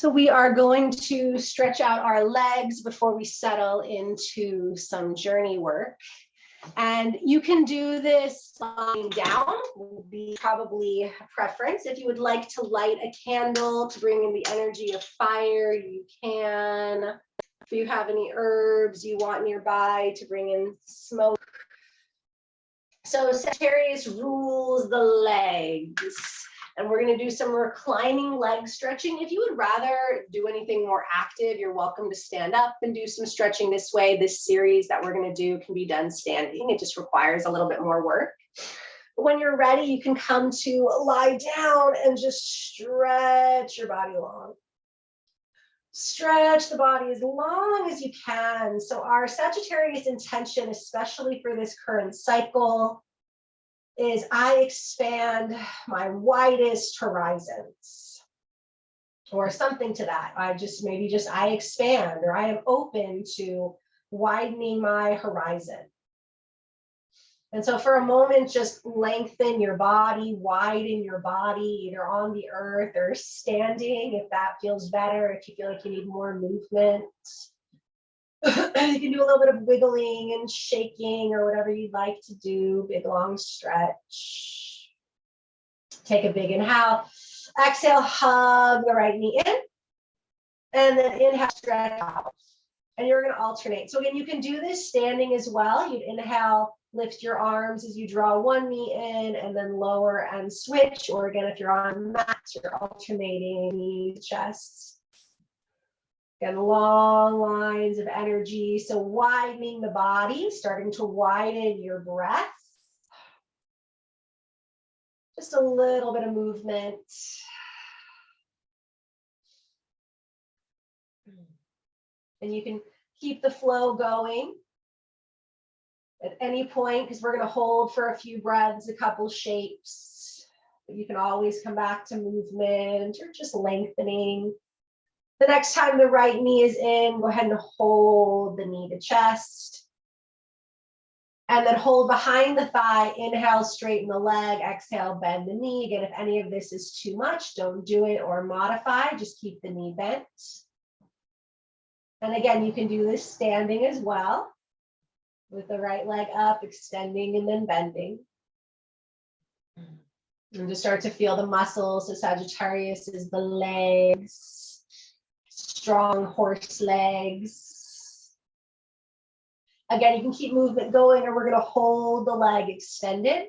So we are going to stretch out our legs before we settle into some journey work. And you can do this lying down, would be probably a preference. If you would like to light a candle to bring in the energy of fire, you can. If you have any herbs you want nearby to bring in smoke. So Sagittarius rules the legs. And we're going to do some reclining leg stretching. If you would rather do anything more active, you're welcome to stand up and do some stretching this way. This series that we're going to do can be done standing. It just requires a little bit more work. But when you're ready, you can come to lie down and just stretch your body long. Stretch the body as long as you can. So our Sagittarius intention, especially for this current cycle, is I expand my widest horizons or something to that. I expand, or I am open to widening my horizon. And so for a moment, just lengthen your body, widen your body, either on the earth or standing, if that feels better, if you feel like you need more movement. You can do a little bit of wiggling and shaking or whatever you'd like to do. Big, long stretch. Take a big inhale. Exhale, hug the right knee in. And then inhale, stretch out. And you're going to alternate. So again, you can do this standing as well. You'd inhale, lift your arms as you draw one knee in and then lower and switch. Or again, if you're on mats, you're alternating knees, chests. Again, long lines of energy. So widening the body, starting to widen your breath. Just a little bit of movement. And you can keep the flow going at any point, because we're going to hold for a few breaths, a couple shapes. But you can always come back to movement or just lengthening. The next time the right knee is in, go ahead and hold the knee to chest. And then hold behind the thigh, inhale, straighten the leg, exhale, bend the knee. Again, if any of this is too much, don't do it or modify, just keep the knee bent. And again, you can do this standing as well, with the right leg up, extending and then bending. And just start to feel the muscles. So Sagittarius is the legs. Strong horse legs. Again, you can keep movement going, or we're going to hold the leg extended.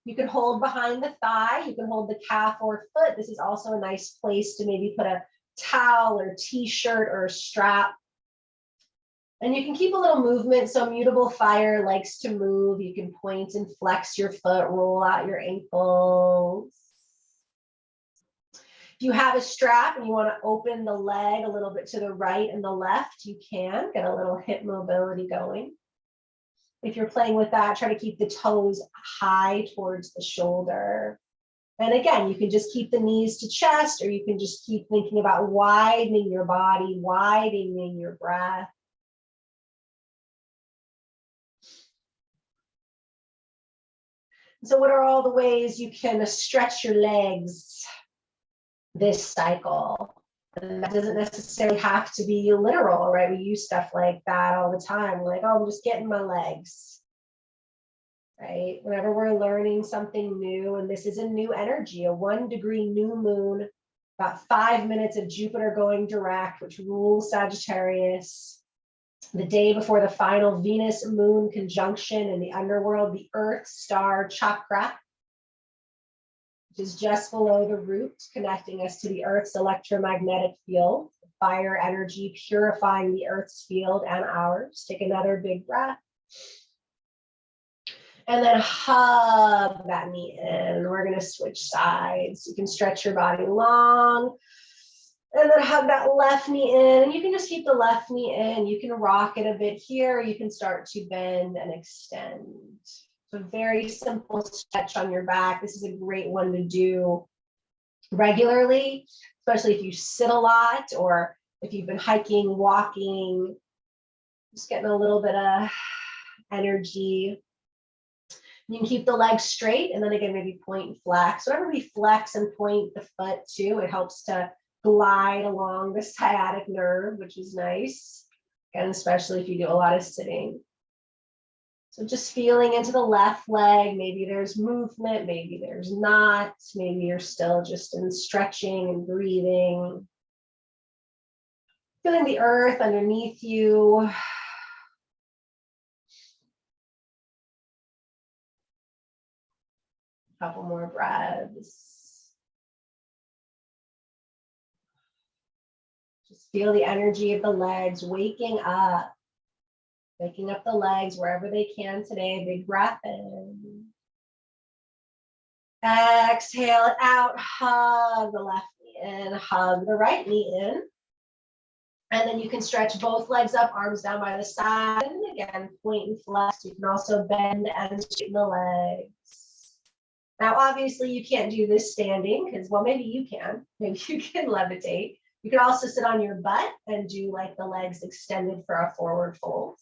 You can hold behind the thigh. You can hold the calf or foot. This is also a nice place to maybe put a towel or t-shirt or a strap. And you can keep a little movement. So mutable fire likes to move. You can point and flex your foot, roll out your ankles. If you have a strap and you want to open the leg a little bit to the right and the left, you can get a little hip mobility going. If you're playing with that, try to keep the toes high towards the shoulder. And again, you can just keep the knees to chest, or you can just keep thinking about widening your body, widening your breath. So what are all the ways you can stretch your legs this cycle? And that doesn't necessarily have to be literal, right? We use stuff like that all the time. We're like, oh, I'm just getting my legs, right? Whenever we're learning something new, and this is a new energy, a 1 degree new moon, about 5 minutes of Jupiter going direct, which rules Sagittarius. The day before the final Venus moon conjunction in the underworld, the Earth star chakra, is just below the root, connecting us to the Earth's electromagnetic field, fire energy purifying the Earth's field and ours. Take another big breath. And then hug that knee in. We're going to switch sides. You can stretch your body long. And then hug that left knee in. And you can just keep the left knee in. You can rock it a bit here. You can start to bend and extend. So very simple stretch on your back. This is a great one to do regularly, especially if you sit a lot or if you've been hiking, walking, just getting a little bit of energy. You can keep the legs straight, and then again, maybe point and flex. So whenever we flex and point the foot too, it helps to glide along the sciatic nerve, which is nice. And especially if you do a lot of sitting. So just feeling into the left leg, maybe there's movement, maybe there's not, maybe you're still just in stretching and breathing. Feeling the earth underneath you. Couple more breaths. Just feel the energy of the legs waking up the legs wherever they can today. Big breath in. Exhale it out. Hug the left knee in. Hug the right knee in. And then you can stretch both legs up, arms down by the side. And again, point and flex. You can also bend and straighten the legs. Now, obviously, you can't do this standing because, well, maybe you can. Maybe you can levitate. You can also sit on your butt and do like the legs extended for a forward fold.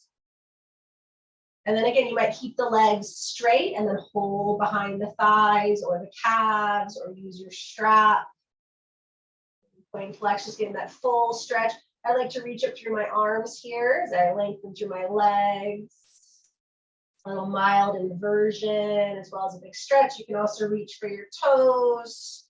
And then again, you might keep the legs straight and then hold behind the thighs or the calves or use your strap. Point and flex, just getting that full stretch. I like to reach up through my arms here as I lengthen through my legs. A little mild inversion as well as a big stretch. You can also reach for your toes.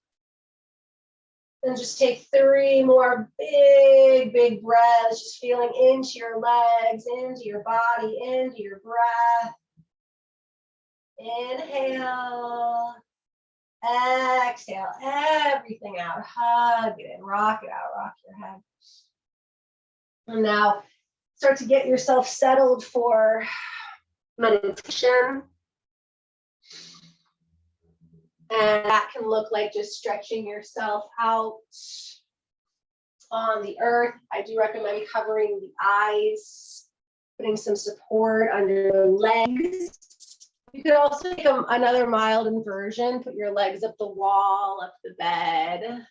And just take 3 more big breaths, just feeling into your legs, into your body, into your breath. Inhale. Exhale everything out. Hug it in, rock it out, rock your head. And now start to get yourself settled for meditation. And that can look like just stretching yourself out on the earth. I do recommend covering the eyes, putting some support under the legs. You could also take another mild inversion, put your legs up the wall, up the bed.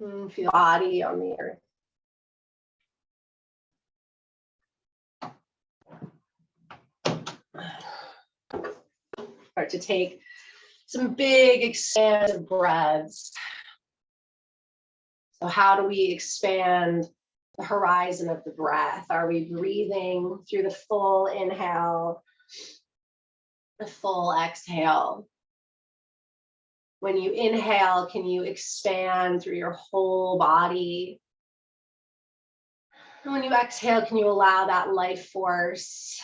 And feel body on the earth. Start to take some big expansive breaths. So how do we expand the horizon of the breath? Are we breathing through the full inhale, the full exhale? When you inhale, can you expand through your whole body? And when you exhale, can you allow that life force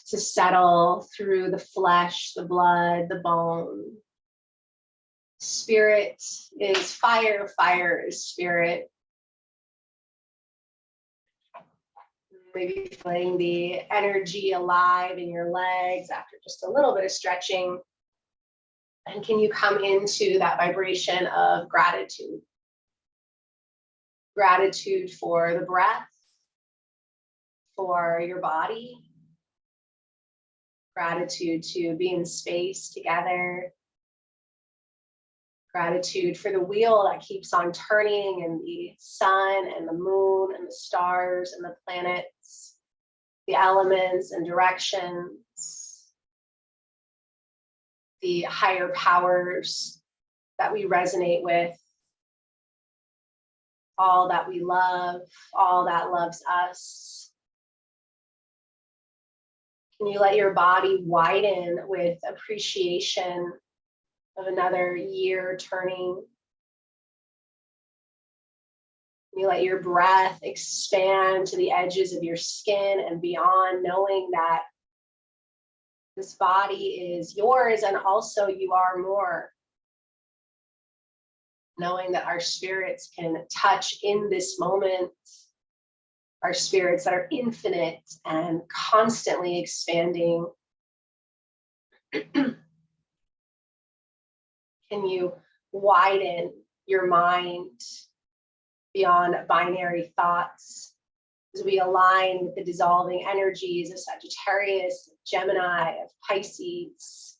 to settle through the flesh, the blood, the bone? Spirit is fire, fire is spirit. Maybe feeling the energy alive in your legs after just a little bit of stretching. And can you come into that vibration of gratitude? Gratitude for the breath, for your body. Gratitude to be in space together. Gratitude for the wheel that keeps on turning and the sun and the moon and the stars and the planets, the elements and directions, the higher powers that we resonate with, all that we love, all that loves us. Can you let your body widen with appreciation of another year turning? Can you let your breath expand to the edges of your skin and beyond, knowing that this body is yours and also you are more? Knowing that our spirits can touch in this moment, our spirits that are infinite and constantly expanding. Can you widen your mind beyond binary thoughts as we align with the dissolving energies of Sagittarius, Gemini, of Pisces,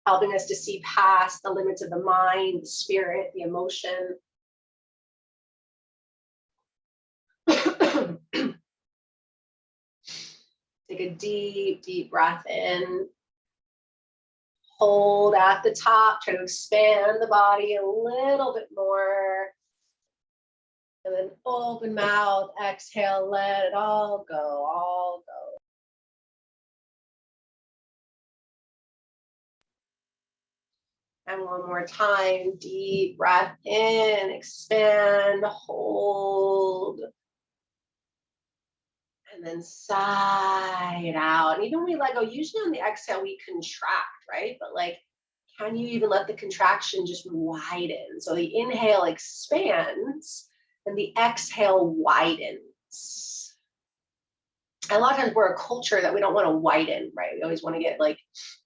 helping us to see past the limits of the mind, the spirit, the emotion. Take a deep, deep breath in. Hold at the top, try to expand the body a little bit more. And then open mouth, exhale, let it all go, all go. And one more time, deep breath in, expand, hold. And then side out. And even when we let go, usually on the exhale, we contract, right? But like, can you even let the contraction just widen? So the inhale expands and the exhale widens. And a lot of times we're a culture that we don't want to widen, right? We always want to get like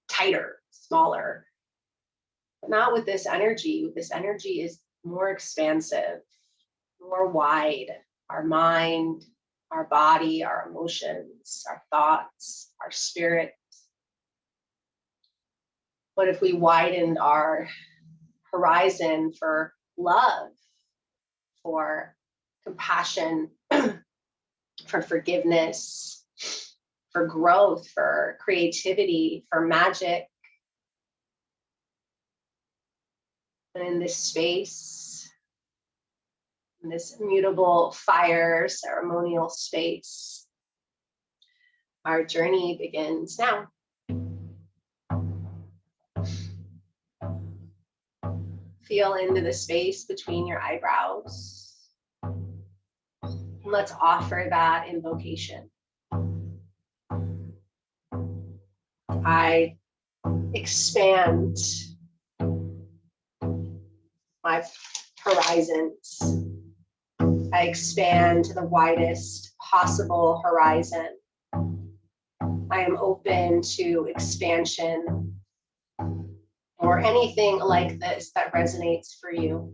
tighter, smaller. But not with this energy. This energy is more expansive, more wide. Our mind, our body, our emotions, our thoughts, our spirit. What if we widened our horizon for love, for compassion, for forgiveness, for growth, for creativity, for magic? And in this space, in this immutable fire ceremonial space, our journey begins now. Feel into the space between your eyebrows. Let's offer that invocation. I expand my horizons. I expand to the widest possible horizon. I am open to expansion or anything like this that resonates for you.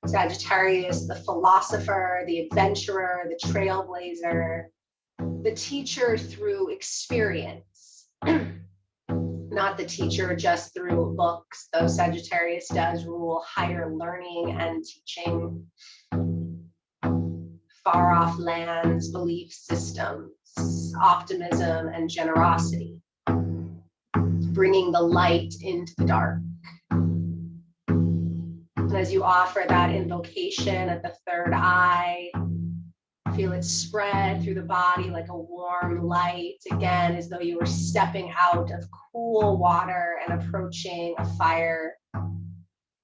Sagittarius, the philosopher, the adventurer, the trailblazer, the teacher through experience, not the teacher just through books, though Sagittarius does rule higher learning and teaching, far off lands, belief systems, optimism and generosity, bringing the light into the dark. And as you offer that invocation at the third eye, feel it spread through the body like a warm light, again, as though you were stepping out of cool water and approaching a fire.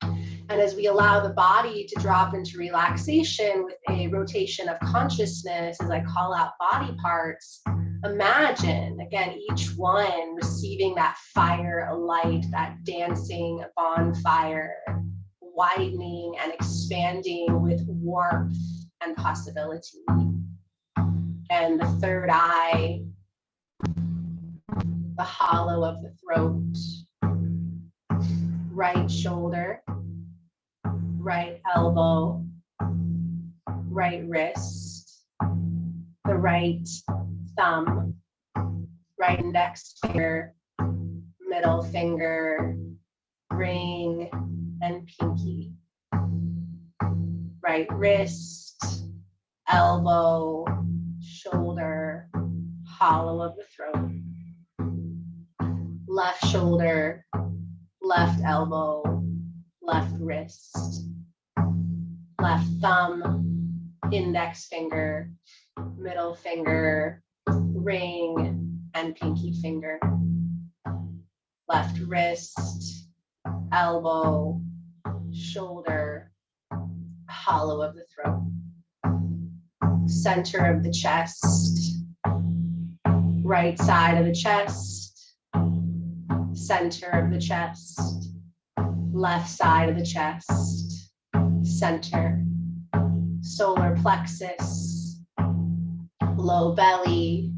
And as we allow the body to drop into relaxation with a rotation of consciousness, as I call out body parts, imagine, again, each one receiving that fire, a light, that dancing bonfire, widening and expanding with warmth and possibility. And the third eye, the hollow of the throat, right shoulder, right elbow, right wrist, the right thumb, right index finger, middle finger, ring, and pinky. Right wrist, elbow, shoulder, hollow of the throat. Left shoulder, left elbow, left wrist, left thumb, index finger, middle finger, ring, and pinky finger. Left wrist, elbow, shoulder, hollow of the throat. Center of the chest, right side of the chest, center of the chest, left side of the chest, center, solar plexus, low belly,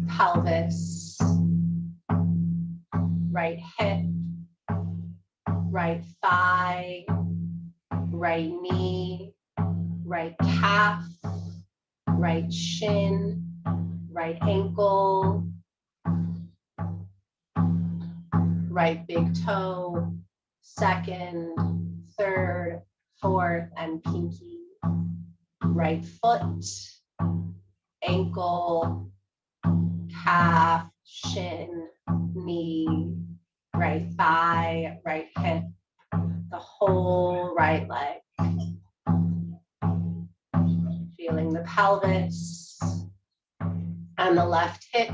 pelvis, right hip, right thigh, right knee, right calf, right shin, right ankle, right big toe, second, third, fourth, and pinky, right foot, ankle, calf, shin, knee, right thigh, right hip, the whole right leg. Feeling the pelvis and the left hip,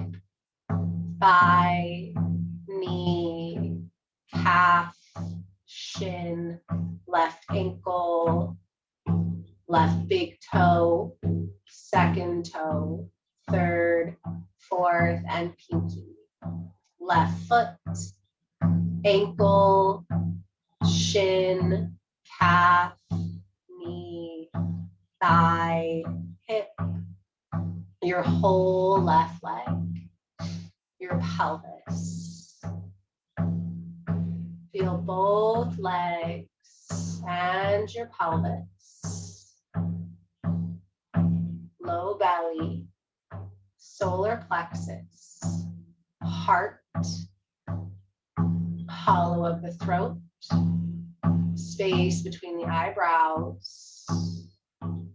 thigh, knee, calf, shin, left ankle, left big toe, second toe, third, fourth, and pinky. Left foot, ankle, shin, calf, knee, thigh, hip, your whole left leg, your pelvis. Feel both legs and your pelvis. Low belly, solar plexus, heart, hollow of the throat, space between the eyebrows,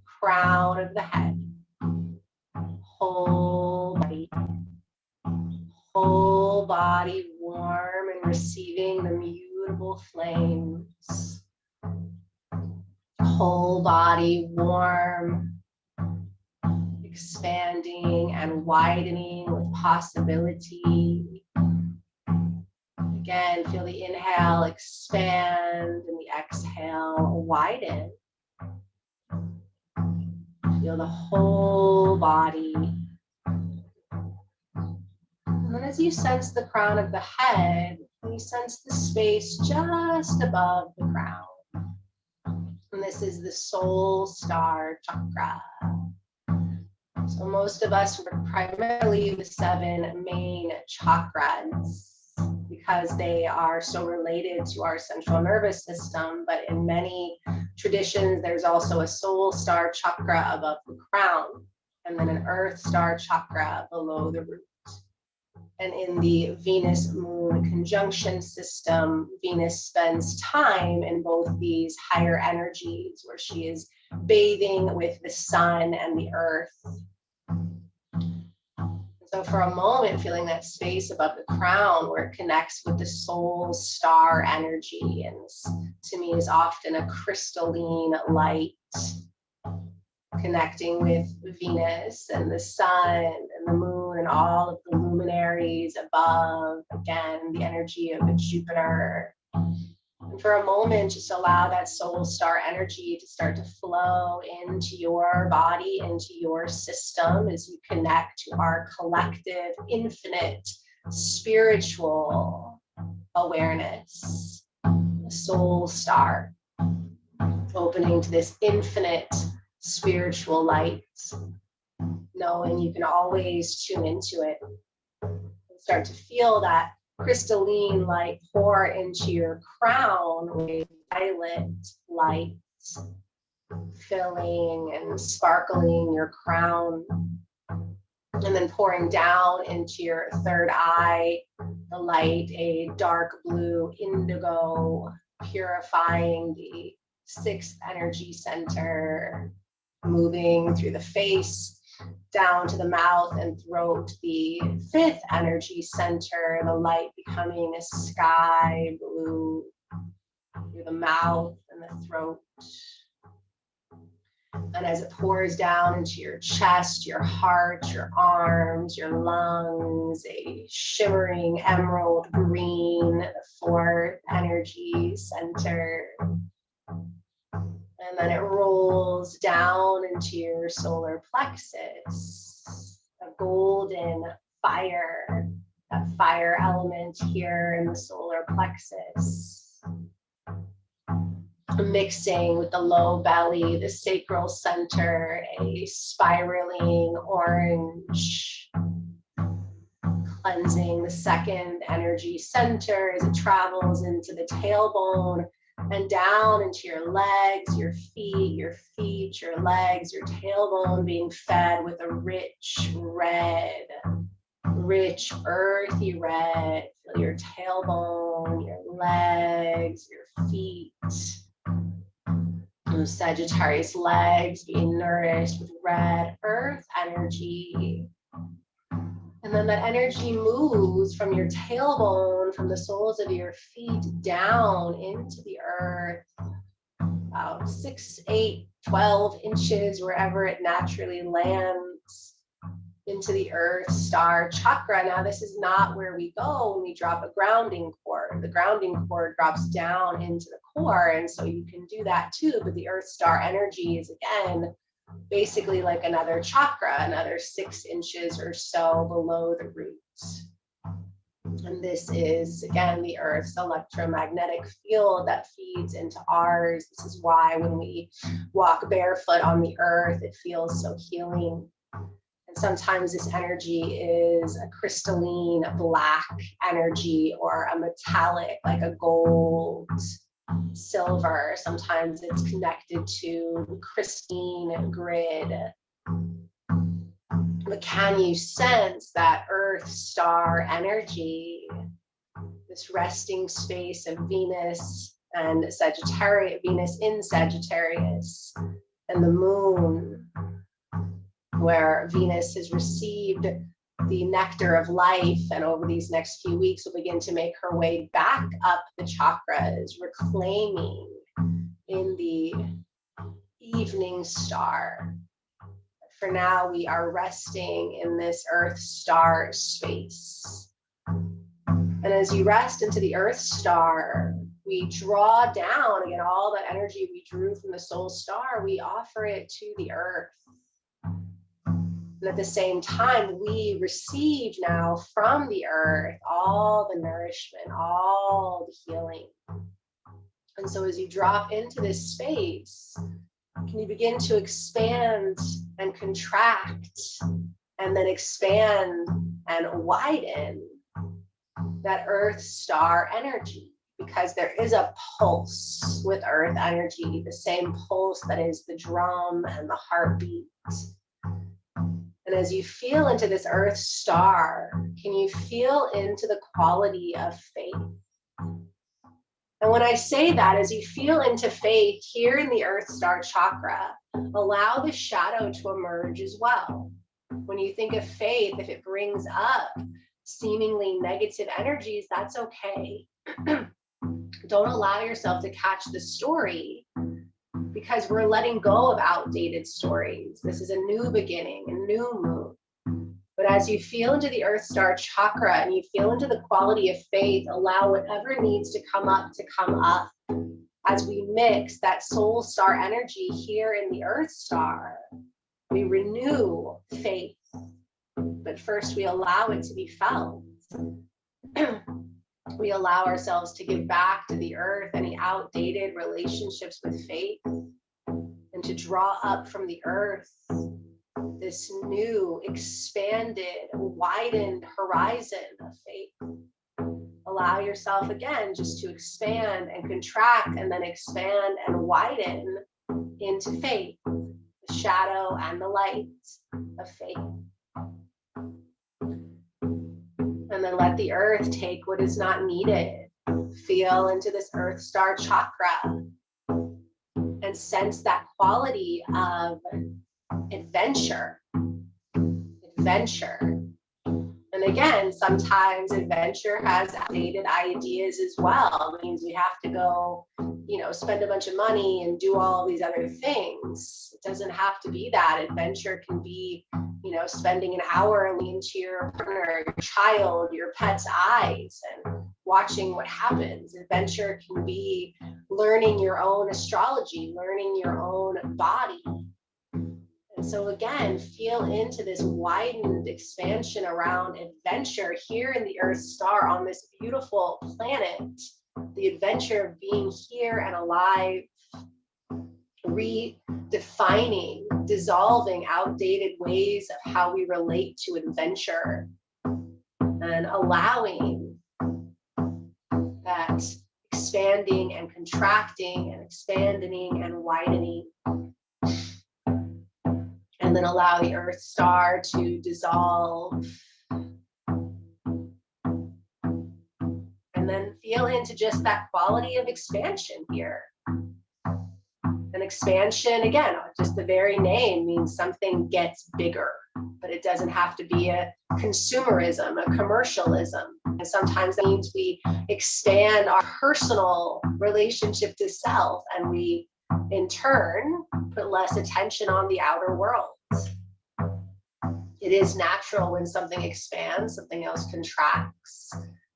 crown of the head, whole body warm and receiving the mutable flames. Whole body warm, expanding and widening with possibility. Again, feel the inhale expand and the exhale widen. Feel the whole body. And then as you sense the crown of the head, you sense the space just above the crown. And this is the soul star chakra. So most of us work primarily the 7 main chakras because they are so related to our central nervous system. But in many traditions, there's also a soul star chakra above the crown, and then an earth star chakra below the root. And in the Venus-Moon conjunction system, Venus spends time in both these higher energies where she is bathing with the sun and the earth. So for a moment, feeling that space above the crown where it connects with the soul star energy, and this, to me, is often a crystalline light, connecting with Venus and the sun and the moon and all of the luminaries above, again, the energy of Jupiter. And for a moment, just allow that soul star energy to start to flow into your body, into your system as you connect to our collective, infinite, spiritual awareness. The soul star, opening to this infinite spiritual light, knowing you can always tune into it. Start to feel that crystalline light pour into your crown with violet light, filling and sparkling your crown, and then pouring down into your third eye, the light, a dark blue indigo, purifying the 6th energy center, moving through the face, down to the mouth and throat, the 5th energy center, the light becoming a sky blue through the mouth and the throat. And as it pours down into your chest, your heart, your arms, your lungs, a shimmering emerald green, the 4th energy center. And then it rolls down into your solar plexus, a golden fire, that fire element here in the solar plexus. Mixing with the low belly, the sacral center, a spiraling orange, cleansing the 2nd energy center as it travels into the tailbone and down into your legs, your feet, your legs, your tailbone being fed with a rich red, rich earthy red. Feel your tailbone, your legs, your feet. Those Sagittarius legs being nourished with red earth energy. And And then that energy moves from your tailbone, from the soles of your feet down into the earth, about 6, 8, 12 inches, wherever it naturally lands into the earth star chakra. Now, this is not where we go when we drop a grounding cord. The grounding cord drops down into the core, and so you can do that too, but the earth star energy is, again, basically like another chakra, another 6 inches or so below the roots. And this is, again, the Earth's electromagnetic field that feeds into ours. This is why when we walk barefoot on the earth, it feels so healing. And sometimes this energy is a crystalline black energy, or a metallic, like a gold, silver. Sometimes it's connected to crystalline grid. But can you sense that earth star energy, this resting space of Venus and Sagittarius, Venus in Sagittarius, and the moon, where Venus has received the nectar of life, and over these next few weeks will begin to make her way back up the chakras, reclaiming in the evening star. For now, we are resting in this earth star space. And as you rest into the earth star, we draw down, again, all that energy we drew from the soul star, we offer it to the earth. And at the same time, we receive now from the earth all the nourishment, all the healing. And so as you drop into this space, can you begin to expand and contract, and then expand and widen that earth star energy? Because there is a pulse with earth energy, the same pulse that is the drum and the heartbeat. And as you feel into this earth star, can you feel into the quality of faith? And when I say that, as you feel into faith here in the earth star chakra, allow the shadow to emerge as well. When you think of faith, if it brings up seemingly negative energies, that's okay. Don't allow yourself to catch the story, because we're letting go of outdated stories. This is a new beginning, a new moon. But as you feel into the earth star chakra and you feel into the quality of faith, allow whatever needs to come up as we mix that soul star energy here in the earth star. We renew faith, but first we allow it to be felt. We allow ourselves to give back to the earth any outdated relationships with faith, and to draw up from the earth this new, expanded, widened horizon of faith. Allow yourself again just to expand and contract, and then expand and widen into faith, the shadow and the light of faith. And then let the earth take what is not needed. Feel into this earth star chakra and sense that quality of adventure. And again, sometimes adventure has outdated ideas as well. It means we have to go, spend a bunch of money and do all these other things. It doesn't have to be that. Adventure can be, spending an hour into your partner, your child, your pet's eyes and watching what happens. Adventure can be learning your own astrology, learning your own body. And so again, feel into this widened expansion around adventure here in the Earth star on this beautiful planet. The adventure of being here and alive, redefining, dissolving outdated ways of how we relate to adventure, and allowing that expanding and contracting and expanding and widening. And then allow the Earth star to dissolve. And then feel into just that quality of expansion here. An expansion, again, just the very name means something gets bigger. but it doesn't have to be a consumerism, a commercialism. And sometimes that means we expand our personal relationship to self, and we, in turn, put less attention on the outer world. It is natural when something expands, something else contracts.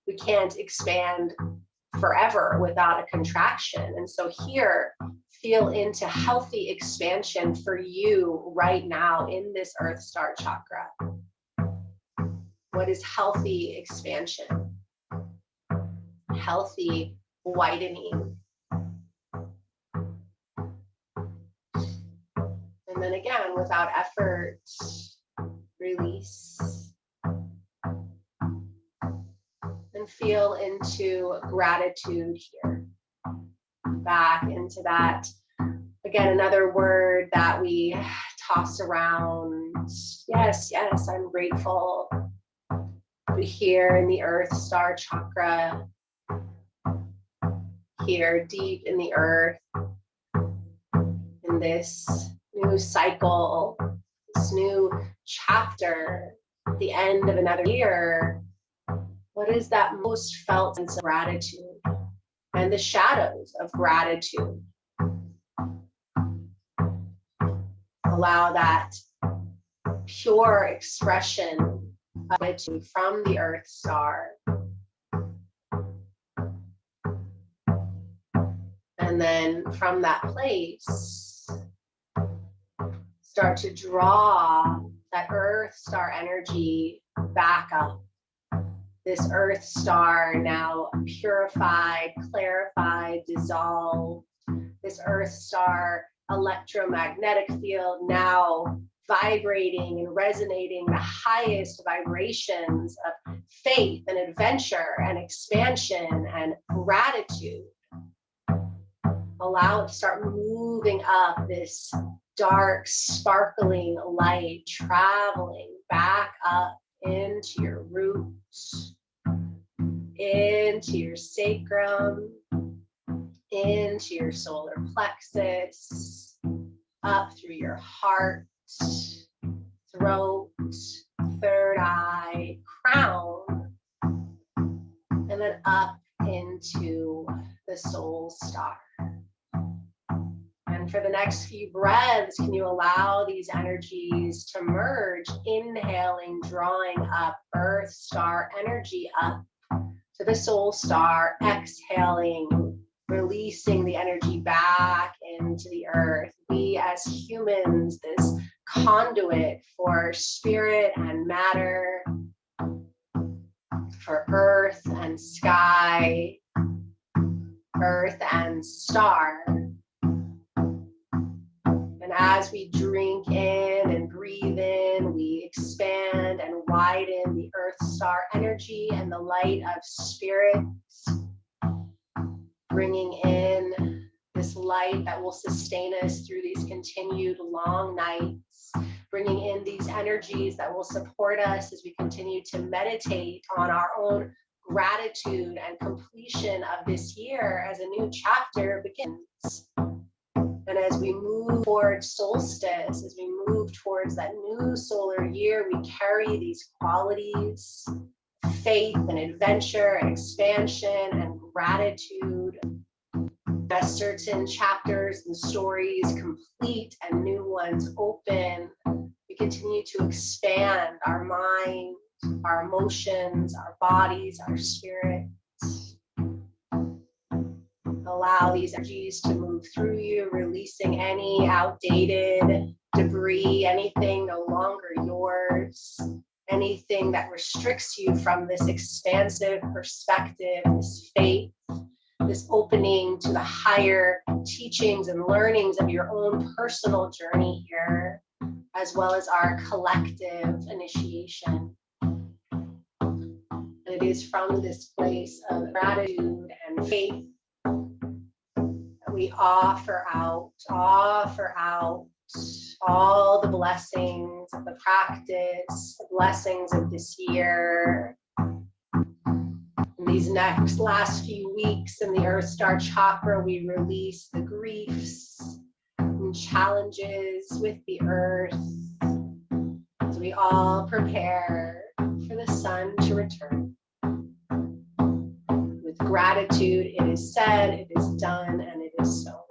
We can't expand forever without a contraction. And so here, feel into healthy expansion for you right now in this Earth Star chakra. What is healthy expansion? Healthy widening. And then again, without effort, release. And feel into gratitude here. Back into that. Again, another word that we toss around. Yes, yes, I'm grateful. But here in the Earth Star chakra, here deep in the earth, in this new cycle, this new chapter, at the end of another year, what is that most felt sense of gratitude and the shadows of gratitude? Allow that pure expression of gratitude from the Earth Star. And then from that place, start to draw that Earth Star energy back up. This Earth Star now purified, clarified, dissolved. This Earth Star electromagnetic field now vibrating and resonating the highest vibrations of faith and adventure and expansion and gratitude. Allow it to start moving up this dark, sparkling light, traveling back up into your roots, into your sacrum, into your solar plexus, up through your heart, throat, third eye, crown, and then up into the soul star. And for the next few breaths, can you allow these energies to merge, inhaling, drawing up Earth Star energy up to the soul star, exhaling, releasing the energy back into the earth. We as humans, this conduit for spirit and matter, for earth and sky, earth and star. And as we drink in and breathe in, we expand and widen the Earth Star energy and the light of spirit, bringing in this light that will sustain us through these continued long nights, bringing in these energies that will support us as we continue to meditate on our own gratitude and completion of this year as a new chapter begins. And as we move towards solstice, as we move towards that new solar year, we carry these qualities, faith and adventure and expansion and gratitude. As certain chapters and stories complete and new ones open, we continue to expand our mind, our emotions, our bodies, our spirits. Allow these energies to move through you, releasing any outdated debris, anything no longer yours, anything that restricts you from this expansive perspective, this faith, this opening to the higher teachings and learnings of your own personal journey here, as well as our collective initiation. And it is from this place of gratitude and faith we offer out all the blessings of the practice, the blessings of this year. In these last few weeks in the Earth Star Chakra, we release the griefs and challenges with the earth. As we We all prepare for the sun to return. With gratitude, it is said, it is done, and it is so.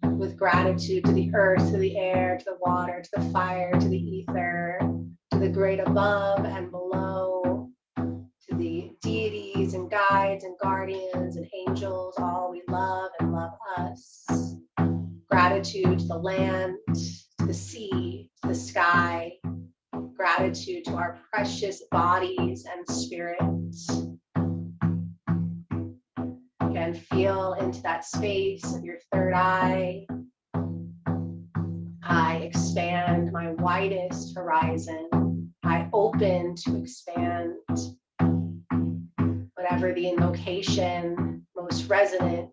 With gratitude to the earth, to the air, to the water, to the fire, to the ether, to the great above and below, to the deities and guides and guardians and angels, all we love and love us. Gratitude to the land, to the sea, to the sky. Gratitude to our precious bodies and spirits. Again, feel into that space of your third eye. I expand my widest horizon. I open to expand. Whatever the invocation most resonant,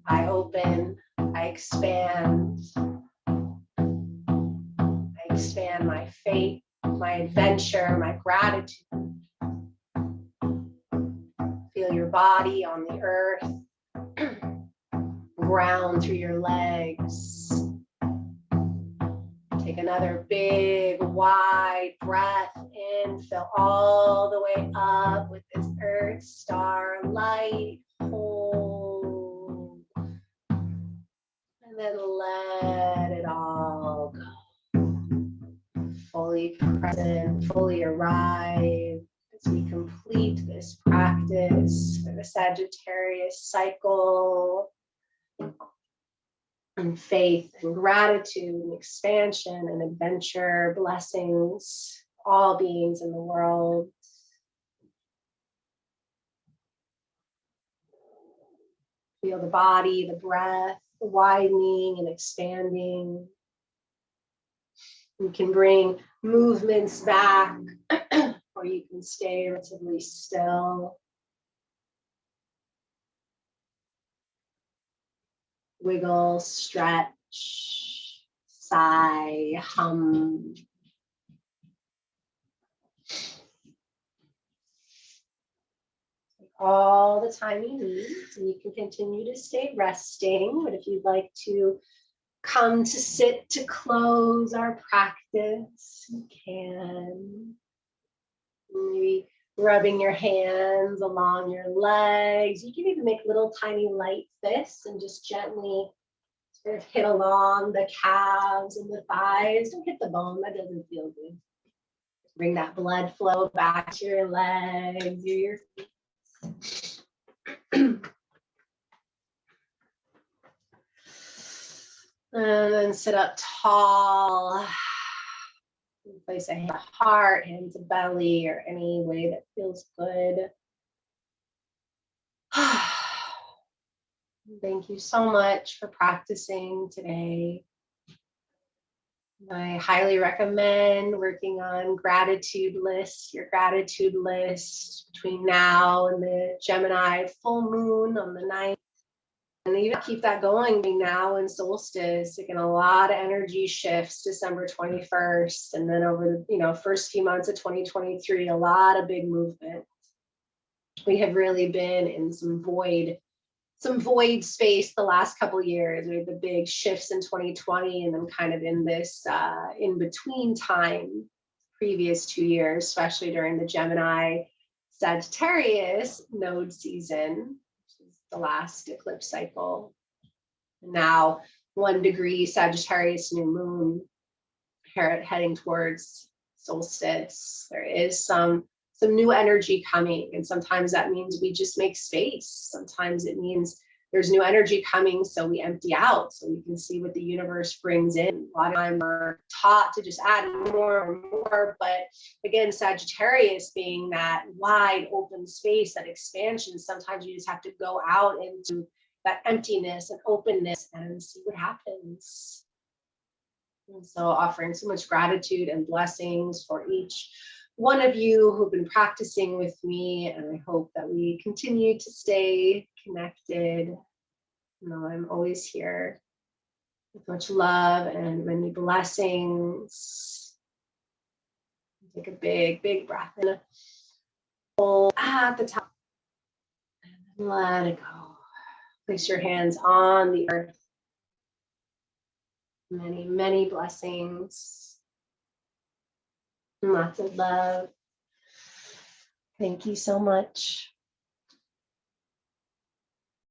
I open, I expand. I expand my faith, my adventure, my gratitude. Feel your body on the earth. Ground through your legs. Take another big, wide breath in. Fill all the way up with this earth star light. Hold. And then let it all go. Fully present, fully arrive as we complete this practice for the Sagittarius cycle. And faith and gratitude and expansion and adventure, blessings, all beings in the world. Feel the body, the breath, widening and expanding. You can bring movements back, or you can stay relatively still. Wiggle, stretch, sigh, hum. Take all the time you need, and you can continue to stay resting. But if you'd like to come to sit to close our practice, you can. Maybe rubbing your hands along your legs. You can even make little tiny light fists and just gently sort of hit along the calves and the thighs. Don't hit the bone, that doesn't feel good. Bring that blood flow back to your legs or your feet. And then sit up tall. Place a hand to heart, hand to belly, or any way that feels good. Thank you so much for practicing today. I highly recommend working on gratitude lists, your gratitude list between now and the Gemini full moon on the 9th. And even keep that going between now and solstice. Again, a lot of energy shifts December 21st. And then over the first few months of 2023, a lot of big movement. We have really been in some void space the last couple of years. We had the big shifts in 2020, and then kind of in this in between time, previous 2 years, especially during the Gemini Sagittarius node season, which is the last eclipse cycle. Now 1 degree Sagittarius new moon, heading towards solstice. There is some new energy coming, and sometimes that means we just make space. Sometimes it means there's new energy coming, so we empty out so we can see what the universe brings in. A lot of time we're taught to just add more and more, but again, Sagittarius being that wide open space, that expansion, sometimes you just have to go out into that emptiness and openness and see what happens. And so offering so much gratitude and blessings for each one of you who've been practicing with me, and I hope that we continue to stay connected. I'm always here with much love and many blessings. Take a big, big breath in. Hold at the top and let it go. Place your hands on the earth. Many, many blessings. Lots of love. Thank you so much.